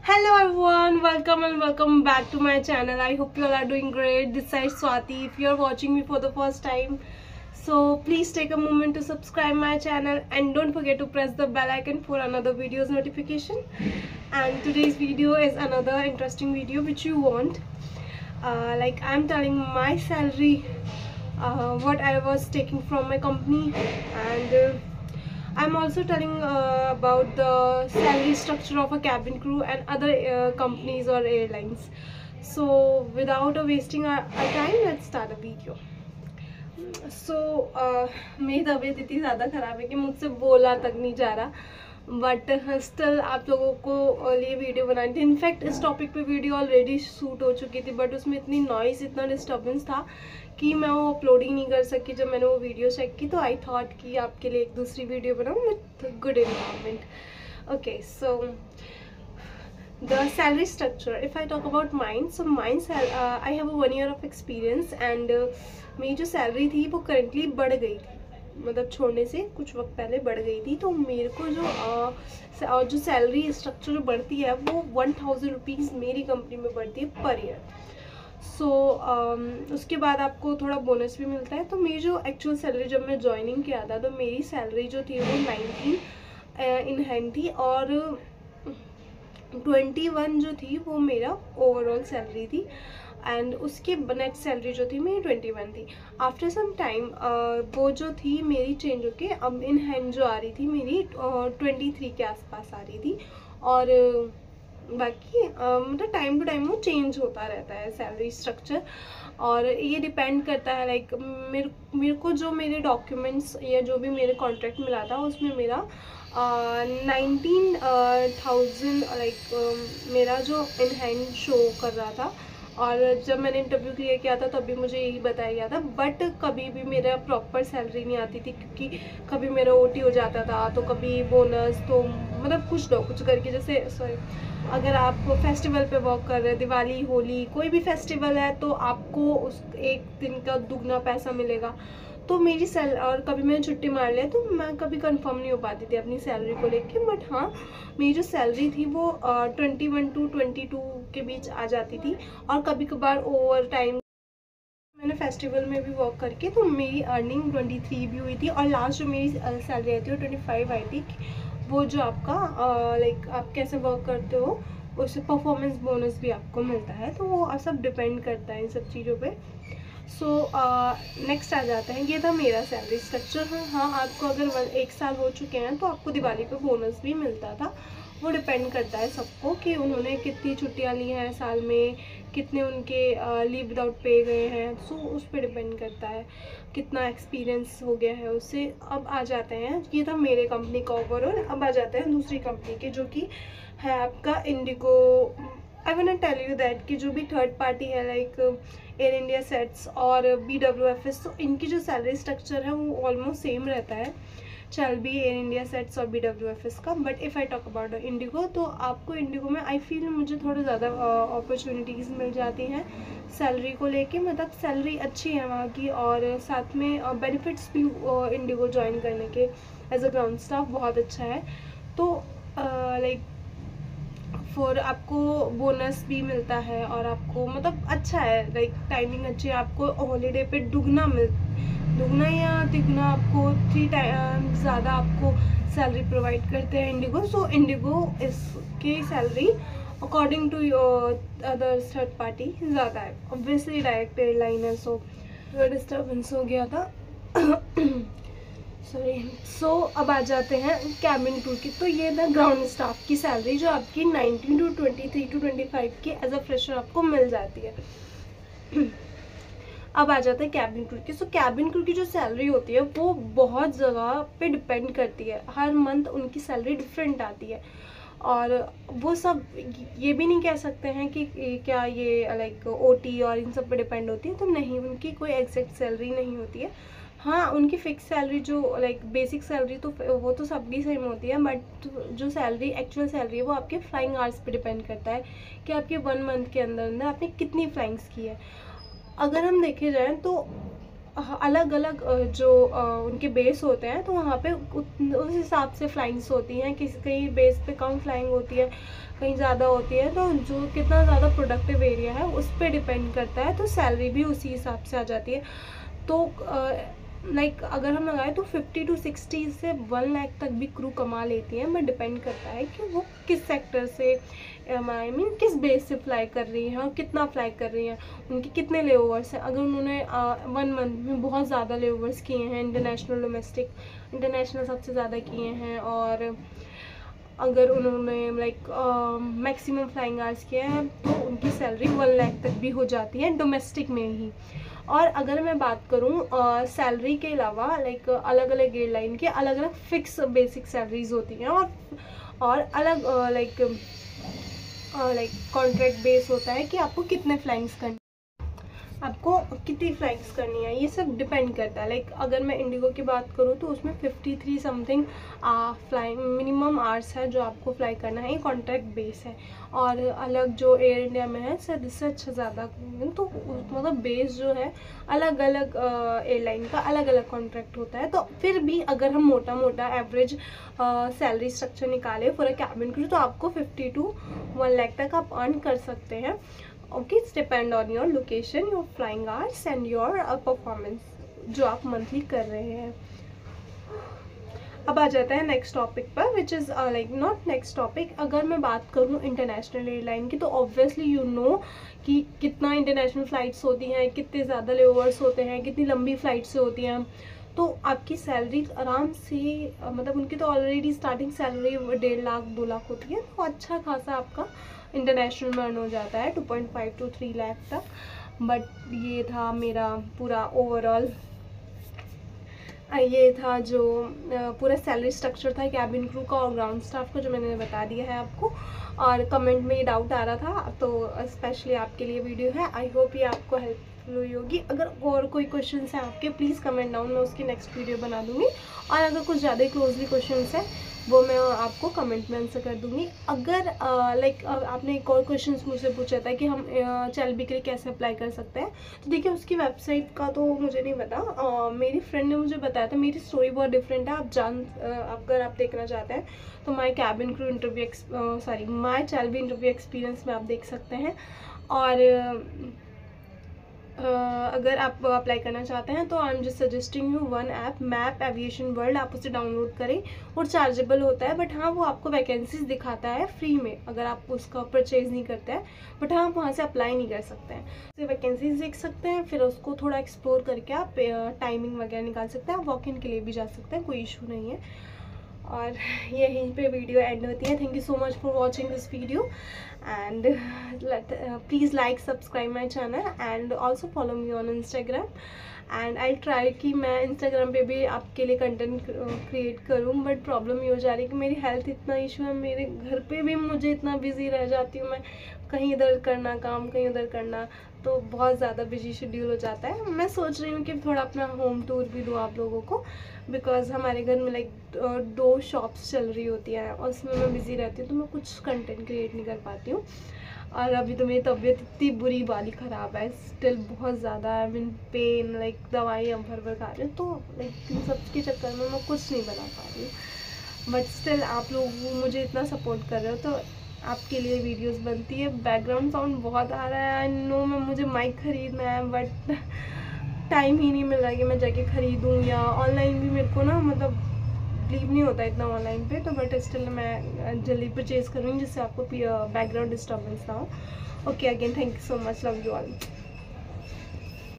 Hello everyone, welcome and welcome back to my channel. I hope you all are doing great. This side Swati. If you are watching me for the first time, so please take a moment to subscribe my channel and don't forget to press the bell icon for another video's notification. And today's video is another interesting video which you want. Like I'm telling my salary, what I was taking from my company, and I'm also telling about the salary structure of a cabin crew and other companies or airlines. So without wasting our time, let's start a video. So मेरी तबीयत इतनी ज़्यादा ख़राब है कि मुझसे बोला तक नहीं जा रहा, बट स्टिल आप लोगों को लिए वीडियो बनानी थी. इनफैक्ट इस टॉपिक पे वीडियो ऑलरेडी शूट हो चुकी थी, बट उसमें इतनी नॉइज़, इतना डिस्टर्बेंस था कि मैं वो अपलोड ही नहीं कर सकी. जब मैंने वो वीडियो चेक की तो आई थॉट कि आपके लिए एक दूसरी वीडियो बनाऊँ with good environment. Okay, so the salary structure, if I talk about mine, so I have a 1 year of experience and मेरी जो सैलरी थी वो करंटली बढ़ गई थी, मतलब छोड़ने से कुछ वक्त पहले बढ़ गई थी. तो मेरे को जो सैलरी स्ट्रक्चर बढ़ती है वो 1000 रुपीज़ मेरी कंपनी में बढ़ती है पर ईयर. सो उसके बाद आपको थोड़ा बोनस भी मिलता है. तो मेरी जो एक्चुअल सैलरी जब मैं ज्वाइनिंग किया था तो मेरी सैलरी जो थी वो 19 इन हैंड थी और 21 जो थी वो मेरा ओवरऑल सैलरी थी. एंड उसके नेट सैलरी जो थी मेरी 21 थी. आफ्टर सम टाइम वो जो थी मेरी चेंज होके अब इन हैंड जो आ रही थी मेरी 23 के आसपास आ रही थी. और बाकी मतलब टाइम टू टाइम वो चेंज होता रहता है सैलरी स्ट्रक्चर. और ये डिपेंड करता है लाइक मेरे को जो मेरे डॉक्यूमेंट्स या जो भी मेरे कॉन्ट्रैक्ट मिला था उसमें मेरा 19,000 लाइक मेरा जो इन हैंड शो कर रहा था. और जब मैंने इंटरव्यू क्लियर किया था तभी मुझे यही बताया गया था. बट कभी भी मेरा प्रॉपर सैलरी नहीं आती थी क्योंकि कभी मेरा ओटी हो जाता था, तो कभी बोनस, तो मतलब कुछ करके, जैसे सॉरी अगर आप फेस्टिवल पे वर्क कर रहे हैं, दिवाली, होली, कोई भी फेस्टिवल है तो आपको उस एक दिन का दुगना पैसा मिलेगा. तो मेरी और कभी मैंने छुट्टी मार लिया तो मैं कभी कंफर्म नहीं हो पाती थी अपनी सैलरी को लेके. बट हाँ, मेरी जो सैलरी थी वो 21 to 22 के बीच आ जाती थी. और कभी कभार ओवर टाइम मैंने फेस्टिवल में भी वर्क करके तो मेरी अर्निंग 23 भी हुई थी. और लास्ट जो मेरी सैलरी आई थी वो 25 आई थी. वो जो आपका लाइक आप कैसे वर्क करते हो उससे परफॉर्मेंस बोनस भी आपको मिलता है. तो वो सब डिपेंड करता है इन सब चीज़ों पे. सो नेक्स्ट आ जाता है, ये था मेरा सैलरी स्ट्रक्चर. हाँ, आपको अगर 1 साल हो चुके हैं तो आपको दिवाली पे बोनस भी मिलता था. वो डिपेंड करता है सबको कि उन्होंने कितनी छुट्टियां ली हैं साल में, कितने उनके लीव विदाउट पे गए हैं. सो उस पर डिपेंड करता है कितना एक्सपीरियंस हो गया है उससे. अब आ जाते हैं, ये था मेरे कंपनी का ओवरऑल. अब आ जाते हैं दूसरी कंपनी के जो कि है आपका IndiGo. I want tell you that कि जो भी थर्ड पार्टी है लाइक एयर इंडिया सेट्स और BWFS, तो इनकी जो सैलरी स्ट्रक्चर है वो ऑलमोस्ट सेम रहता है, चल भी एयर इंडिया सेट्स और BWFS का. But if I talk about Indigo, तो आपको इंडिगो में आई फील मुझे थोड़ा ज़्यादा अपॉर्चुनिटीज़ मिल जाती हैं सैलरी को लेके. मतलब सैलरी अच्छी है वहाँ की और साथ में बेनिफिट्स भी इंडिगो ज्वाइन करने के एज अ ग्राउंड स्टाफ बहुत अच्छा है. तो लाइक आपको बोनस भी मिलता है और आपको मतलब अच्छा है, लाइक टाइमिंग अच्छी है. आपको हॉलीडे पे दुगना या तिगुना आपको 3 टाइम ज़्यादा आपको सैलरी प्रोवाइड करते हैं इंडिगो. सो इंडिगो इसकी salary according to other third party ज़्यादा है. ऑब्वियसली डायरेक्ट एयरलाइन है, सो डिस्टर्बेंस हो गया था. सॉरी. सो अब आ जाते हैं कैबिन क्रू की. तो ये था ग्राउंड स्टाफ की सैलरी जो आपकी 19 to 23 to 25 की एज अ फ्रेशर आपको मिल जाती है. अब आ जाता है कैबिन क्रू की. सो कैबिन क्रू की जो सैलरी होती है वो बहुत जगह पे डिपेंड करती है. हर मंथ उनकी सैलरी डिफरेंट आती है. और वो सब ये भी नहीं कह सकते हैं कि क्या ये लाइक ओटी और इन सब पे डिपेंड होती है. तो नहीं, उनकी कोई एग्जैक्ट सैलरी नहीं होती है. हाँ, उनकी फिक्स सैलरी जो लाइक बेसिक सैलरी तो वो तो सबकी सेम होती है. बट जो सैलरी एक्चुअल सैलरी है वो आपके फ्लाइंग आवर्स पे डिपेंड करता है कि आपके 1 मंथ के अंदर अंदर आपने कितनी फ्लाइंग्स की है. अगर हम देखे जाएँ तो अलग अलग जो उनके बेस होते हैं, तो वहाँ पे उस हिसाब से फ्लाइंग्स होती हैं। कहीं बेस पे कम फ्लाइंग होती है, कहीं ज़्यादा होती है, तो जो कितना ज़्यादा प्रोडक्टिव एरिया है उस पर डिपेंड करता है, तो सैलरी भी उसी हिसाब से आ जाती है। तो लाइक अगर हम लगाएं तो 50 to 60 से 1 लाख तक भी क्रू कमा लेती है, बट डिपेंड करता है कि वो किस सेक्टर से आई मीन किस बेस से फ्लाई कर रही हैं और कितना फ्लाई कर रही हैं, उनके कितने लेओवर्स हैं। अगर उन्होंने 1 मंथ में बहुत ज़्यादा लेओवर्स किए हैं, इंटरनेशनल डोमेस्टिक, इंटरनेशनल सबसे ज़्यादा किए हैं, और अगर उन्होंने लाइक मैक्सिमम फ्लाइंग आवर्स किए हैं, तो उनकी सैलरी 1 लाख तक भी हो जाती है डोमेस्टिक में ही। और अगर मैं बात करूँ सैलरी के अलावा, लाइक अलग अलग एयरलाइन के अलग अलग फिक्स बेसिक सैलरीज होती हैं, और अलग लाइक कॉन्ट्रैक्ट बेस होता है कि आपको कितने फ्लाइंग्स करनी, आपको कितनी फ्लाइट्स करनी है, ये सब डिपेंड करता है। लाइक अगर मैं इंडिगो की बात करूँ तो उसमें 53 समथिंग फ्लाइंग मिनिमम आवर्स है जो आपको फ्लाई करना है, ये कॉन्ट्रैक्ट बेस है। और अलग जो एयर इंडिया में है सर इससे अच्छा ज़्यादा, तो मतलब बेस जो है अलग अलग एयरलाइन का अलग अलग कॉन्ट्रैक्ट होता है। तो फिर भी अगर हम मोटा मोटा एवरेज सैलरी स्ट्रक्चर निकाले फॉर अ कैबिन क्रू, तो आपको 50 to 1 लाख तक आप अर्न कर सकते हैं। Okay, it's depend on your location, your flying hours and your performance जो आप मंथली कर रहे हैं। अब आ जाता है नेक्स्ट टॉपिक पर, which is like not next topic. अगर मैं बात करूँ इंटरनेशनल एयरलाइन की, तो ऑब्वियसली यू नो कि कितना इंटरनेशनल फ़्लाइट्स होती हैं, कितने ज़्यादा लेओवर्स होते हैं, कितनी लंबी फ़्लाइट से होती हैं, तो आपकी सैलरी आराम से मतलब उनकी तो already starting salary 1.5 lakh 2 lakh होती है, तो अच्छा खासा आपका इंटरनेशनल में अर्न हो जाता है 2.5 to 3 लाख तक। बट ये था मेरा पूरा ओवरऑल, ये था जो पूरा सैलरी स्ट्रक्चर था कैबिन क्रू का और ग्राउंड स्टाफ का, जो मैंने बता दिया है आपको। और कमेंट में ये डाउट आ रहा था, तो स्पेशली आपके लिए वीडियो है। आई होप ये आपको हेल्पफुल हुई होगी। अगर और कोई क्वेश्चंस हैं आपके, प्लीज़ कमेंट डाउन, मैं उसकी नेक्स्ट वीडियो बना दूँगी। और अगर कुछ ज़्यादा क्लोजली क्वेश्चंस हैं वो मैं आपको कमेंट में आंसर कर दूँगी। अगर लाइक आपने एक और क्वेश्चन मुझसे पूछा था कि हम चैलबी के लिए कैसे अप्लाई कर सकते हैं, तो देखिए उसकी वेबसाइट का तो मुझे नहीं पता, मेरी फ्रेंड ने मुझे बताया था। मेरी स्टोरी बहुत डिफरेंट है, अगर आप देखना चाहते हैं तो my cabin crew interview my चैलबी इंटरव्यू एक्सपीरियंस में आप देख सकते हैं। और अगर आप अप्लाई करना चाहते हैं तो I am just suggesting you one app, map aviation world, आप उसे डाउनलोड करें। और चार्जेबल होता है, बट हाँ वो आपको वैकेंसीज दिखाता है फ्री में, अगर आप उसका परचेज नहीं करते हैं, बट हाँ आप वहाँ से अप्लाई नहीं कर सकते हैं। तो वैकेंसीज देख सकते हैं, फिर उसको थोड़ा एक्सप्लोर करके आप टाइमिंग वगैरह निकाल सकते हैं। आप वॉक इन के लिए भी जा सकते हैं, कोई इशू नहीं है। और यहीं पे वीडियो एंड होती है। Thank you so much for watching this video, and please like subscribe my channel and also follow me on Instagram. And I try कि मैं इंस्टाग्राम पे भी आपके लिए कंटेंट क्रिएट करूँ, बट प्रॉब्लम ये हो जा रही है कि मेरी हेल्थ इतना इशू है, मेरे घर पे भी मुझे इतना बिजी रह जाती हूँ मैं, कहीं इधर करना काम, कहीं उधर करना, तो बहुत ज़्यादा बिजी शेड्यूल हो जाता है। मैं सोच रही हूँ कि थोड़ा अपना होम टूर भी दूँ आप लोगों को, बिकॉज हमारे घर में लाइक 2 शॉप्स चल रही होती हैं और उसमें मैं बिज़ी रहती हूँ, तो मैं कुछ कंटेंट क्रिएट नहीं कर पाती हूँ। और अभी तो मेरी तबीयत इतनी बुरी वाली ख़राब है, स्टिल बहुत ज़्यादा आई मीन पेन, लाइक दवाइयाँ भर खा रही हूँ, तो लाइक इन सब के चक्कर में मैं कुछ नहीं बना पा रही हूँ। बट स्टिल आप लोग मुझे इतना सपोर्ट कर रहे हो, तो आपके लिए वीडियोस बनती है। बैकग्राउंड साउंड बहुत आ रहा है, आई नो, मुझे माइक खरीदना है, बट टाइम ही नहीं मिल रहा है कि मैं जाके ख़रीदूँ, या ऑनलाइन भी मेरे को ना मतलब बिलीव नहीं होता इतना ऑनलाइन पे, तो बट स्टिल मैं जल्दी परचेज़ करूँगी जिससे आपको बैकग्राउंड डिस्टर्बेंस ना हो। Okay, again thank you so much, love you all.